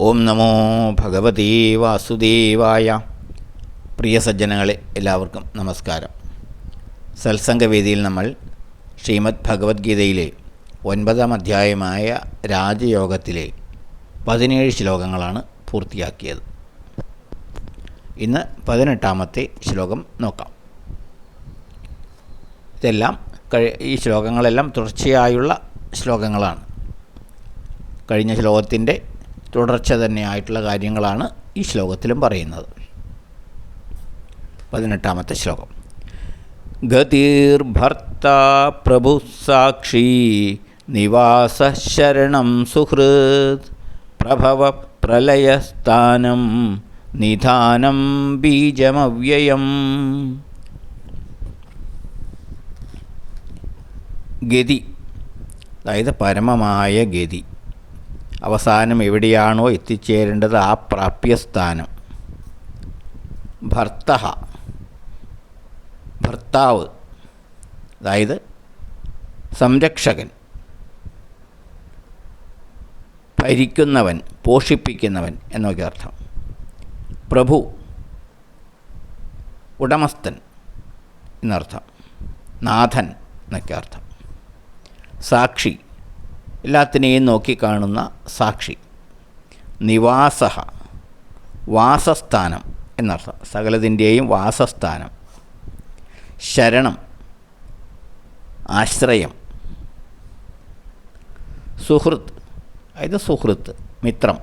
ഓം നമോ ഭഗവതീ വാസുദേവായ. പ്രിയ സജ്ജനങ്ങളെ, എല്ലാവർക്കും നമസ്കാരം. സത്സംഗവേദിയിൽ നമ്മൾ ശ്രീമദ് ഭഗവത്ഗീതയിലെ 9-ാം അധ്യായമായ രാജയോഗത്തിലെ 17 ശ്ലോകങ്ങളാണ് പൂർത്തിയാക്കിയത്. ഇന്ന് 18-ാമത്തെ ശ്ലോകം നോക്കാം. ഈ ശ്ലോകങ്ങളെല്ലാം തുടർച്ചയായുള്ള ശ്ലോകങ്ങളാണ്. കഴിഞ്ഞ ശ്ലോകത്തിൻ്റെ തുടർച്ച തന്നെയായിട്ടുള്ള കാര്യങ്ങളാണ് ഈ ശ്ലോകത്തിലും പറയുന്നത്. 18-ാമത്തെ ശ്ലോകം. ഗതിർഭർത്ത പ്രഭു സാക്ഷി നിവാസ ശരണം സുഹൃത് പ്രഭവ പ്രളയസ്ഥാനം നിധാനം ബീജമവ്യയം. ഗതി, അതായത് പരമമായ ഗതി, അവസാനം എവിടെയാണോ എത്തിച്ചേരേണ്ടത് ആ പ്രാപ്യസ്ഥാനം. ഭർത്താവ്, അതായത് സംരക്ഷകൻ, ഭരിക്കുന്നവൻ, പോഷിപ്പിക്കുന്നവൻ എന്നൊക്കെ അർത്ഥം. പ്രഭു, ഉടമസ്ഥൻ എന്നർത്ഥം. നാഥൻ എന്നൊക്കെ അർത്ഥം. സാക്ഷി, എല്ലാത്തിനെയും നോക്കിക്കാണുന്ന സാക്ഷി. നിവാസഃ, വാസസ്ഥാനം എന്നർത്ഥം, സകലതിൻ്റെയും വാസസ്ഥാനം. ശരണം, ആശ്രയം. സുഹൃത്ത്, അതായത് സുഹൃത്ത്, മിത്രം.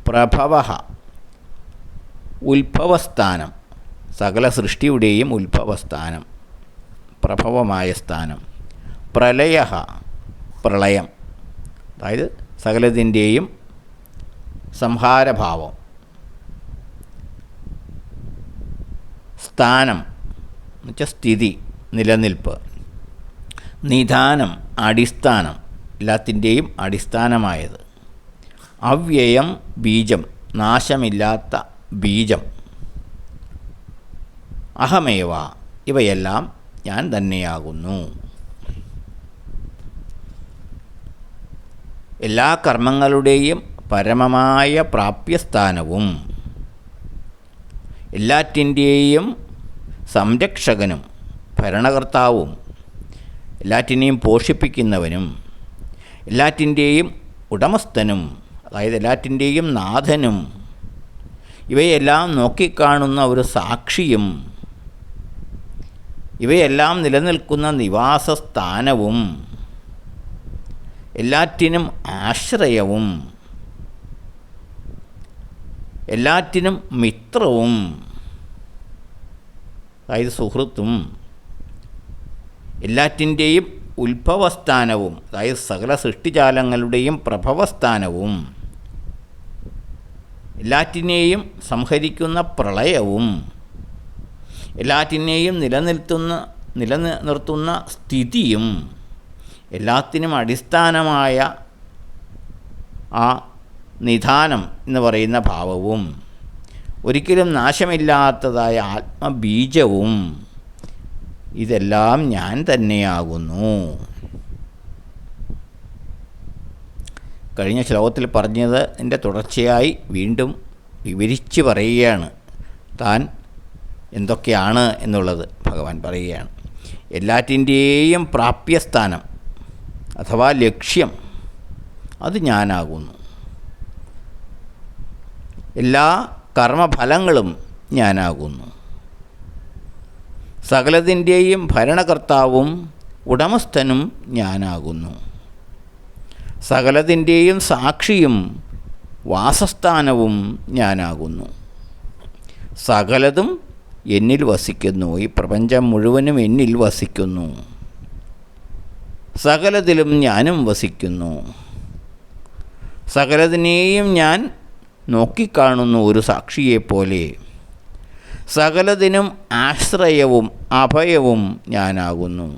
പ്രഭവഃ, ഉത്ഭവസ്ഥാനം, സകല സൃഷ്ടിയുടെയും ഉത്ഭവസ്ഥാനം, പ്രഭവമായ സ്ഥാനം. പ്രളയഃ, പ്രളയം, അതായത് സകലതിൻ്റെയും സംഹാരഭാവം. സ്ഥാനം എന്നുവെച്ചാൽ സ്ഥിതി, നിലനിൽപ്പ്. നിധാനം, അടിസ്ഥാനം, എല്ലാത്തിൻ്റെയും അടിസ്ഥാനമായത്. അവ്യയം, ബീജം, നാശമില്ലാത്ത ബീജം. അഹമേവ, ഇവയെല്ലാം ഞാൻ തന്നെയാകുന്നു. എല്ലാ കർമ്മങ്ങളുടെയും പരമമായ പ്രാപ്യസ്ഥാനവും എല്ലാറ്റിൻ്റെയും സംരക്ഷകനും ഭരണകർത്താവും എല്ലാറ്റിനെയും പോഷിപ്പിക്കുന്നവനും എല്ലാറ്റിൻ്റെയും ഉടമസ്ഥനും, അതായത് എല്ലാറ്റിൻ്റെയും നാഥനും, ഇവയെല്ലാം നോക്കിക്കാണുന്ന ഒരു സാക്ഷിയും, ഇവയെല്ലാം നിലനിൽക്കുന്ന നിവാസസ്ഥാനവും, എല്ലാറ്റിനും ആശ്രയവും, എല്ലാറ്റിനും മിത്രവും, അതായത് സുഹൃത്തും, എല്ലാറ്റിൻ്റെയും ഉത്ഭവസ്ഥാനവും, അതായത് സകല സൃഷ്ടിജാലങ്ങളുടെയും പ്രഭവസ്ഥാനവും, എല്ലാറ്റിനെയും സംഹരിക്കുന്ന പ്രളയവും, എല്ലാറ്റിനെയും നിലനിർത്തുന്ന സ്ഥിതിയും, എല്ലാത്തിനും അടിസ്ഥാനമായ ആ നിധാനം എന്ന് പറയുന്ന ഭാവവും, ഒരിക്കലും നാശമില്ലാത്തതായ ആത്മബീജവും, ഇതെല്ലാം ഞാൻ തന്നെയാകുന്നു. കഴിഞ്ഞ ശ്ലോകത്തിൽ പറഞ്ഞതിൻ്റെ തുടർച്ചയായി വീണ്ടും വിവരിച്ച് പറയുകയാണ്. താൻ എന്തൊക്കെയാണ് എന്നുള്ളത് ഭഗവാൻ പറയുകയാണ്. എല്ലാറ്റിൻ്റെയും പ്രാപ്യസ്ഥാനം അഥവാ ലക്ഷ്യം, അത് ഞാനാകുന്നു. എല്ലാ കർമ്മഫലങ്ങളും ഞാനാകുന്നു. സകലതിൻ്റെയും ഭരണകർത്താവും ഉടമസ്ഥനും ഞാനാകുന്നു. സകലതിൻ്റെയും സാക്ഷിയും വാസസ്ഥാനവും ഞാനാകുന്നു. സകലതും എന്നിൽ വസിക്കുന്നു. ഈ പ്രപഞ്ചം മുഴുവനും എന്നിൽ വസിക്കുന്നു. സകലത്തിലും ഞാനും വസിക്കുന്നു. സകലതിനെയും ഞാൻ നോക്കിക്കാണുന്നു ഒരു സാക്ഷിയെപ്പോലെ. സകലതിനും ആശ്രയവും അഭയവും ഞാനാകുന്നു.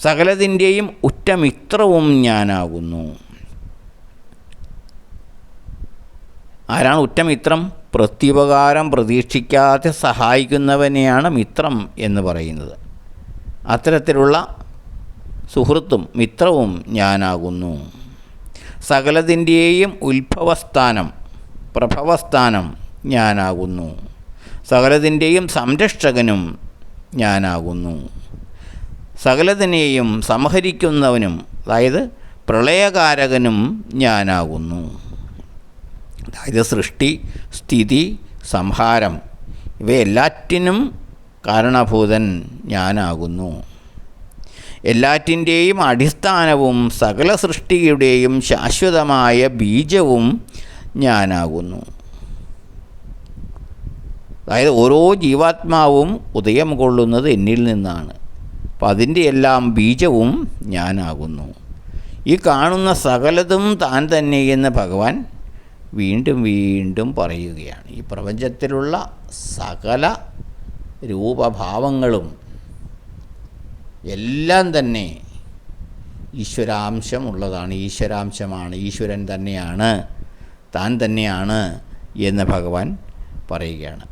സകലതിൻ്റെയും ഉറ്റമിത്രവും ഞാനാകുന്നു. ആരാണ് ഉറ്റമിത്രം? പ്രത്യുപകാരം പ്രതീക്ഷിക്കാതെ സഹായിക്കുന്നവനെയാണ് മിത്രം എന്ന് പറയുന്നത്. അത്തരത്തിലുള്ള സുഹൃത്തും മിത്രവും ഞാനാകുന്നു. സകലതിൻ്റെയും ഉത്ഭവസ്ഥാനം, പ്രഭവസ്ഥാനം ഞാനാകുന്നു. സകലതിൻ്റെയും സംരക്ഷകനും ഞാനാകുന്നു. സകലതിനെയും സംഹരിക്കുന്നവനും, അതായത് പ്രളയകാരകനും ഞാനാകുന്നു. അതായത് സൃഷ്ടി, സ്ഥിതി, സംഹാരം ഇവയെല്ലാറ്റിനും കാരണഭൂതൻ ഞാനാകുന്നു. എല്ലാറ്റിൻ്റെയും അടിസ്ഥാനവും സകല സൃഷ്ടിയുടെയും ശാശ്വതമായ ബീജവും ഞാനാകുന്നു. അതായത് ഓരോ ജീവാത്മാവും ഉദയം കൊള്ളുന്നത് എന്നിൽ നിന്നാണ്. അപ്പം അതിൻ്റെ എല്ലാം ബീജവും ഞാനാകുന്നു. ഈ കാണുന്ന സകലതും താൻ തന്നെയെന്ന് ഭഗവാൻ വീണ്ടും വീണ്ടും പറയുകയാണ്. ഈ പ്രപഞ്ചത്തിലുള്ള സകല രൂപഭാവങ്ങളും എല്ലാം തന്നെ ഈശ്വരാംശമുള്ളതാണ്, ഈശ്വരാംശമാണ്, ഈശ്വരൻ തന്നെയാണ്, താൻ തന്നെയാണ് എന്ന് ഭഗവാൻ പറയുകയാണ്.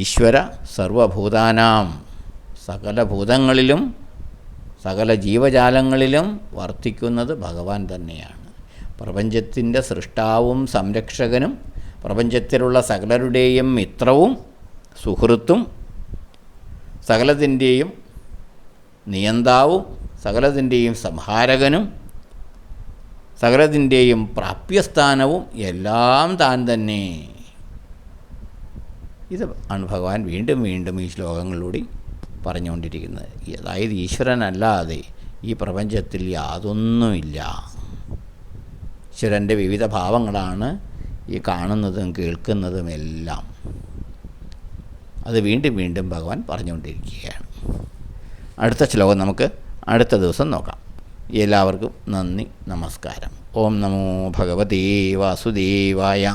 ഈശ്വര സർവഭൂതാനാം, സകല ഭൂതങ്ങളിലും സകല ജീവജാലങ്ങളിലും വർത്തിക്കുന്നത് ഭഗവാൻ തന്നെയാണ്. പ്രപഞ്ചത്തിൻ്റെ സൃഷ്ടാവും സംരക്ഷകനും, പ്രപഞ്ചത്തിലുള്ള സകലരുടെയും മിത്രവും സുഹൃത്തും, സകലത്തിൻ്റെയും നിയന്താവും, സകലത്തിൻ്റെയും സംഹാരകനും, സകലത്തിൻ്റെയും പ്രാപ്യസ്ഥാനവും എല്ലാം താൻ തന്നെ. ഇത് ആണ് ഭഗവാൻ വീണ്ടും വീണ്ടും ഈ ശ്ലോകങ്ങളിലൂടെ പറഞ്ഞുകൊണ്ടിരിക്കുന്നത്. അതായത് ഈശ്വരനല്ലാതെ ഈ പ്രപഞ്ചത്തിൽ യാതൊന്നുമില്ല. ഈശ്വരൻ്റെ വിവിധ ഭാവങ്ങളാണ് ഈ കാണുന്നതും കേൾക്കുന്നതുമെല്ലാം. അത് വീണ്ടും വീണ്ടും ഭഗവാൻ പറഞ്ഞുകൊണ്ടിരിക്കുകയാണ്. അടുത്ത ശ്ലോകം നമുക്ക് അടുത്ത ദിവസം നോക്കാം. എല്ലാവർക്കും നന്ദി, നമസ്കാരം. ഓം നമോ ഭഗവതേ വാസുദേവായ.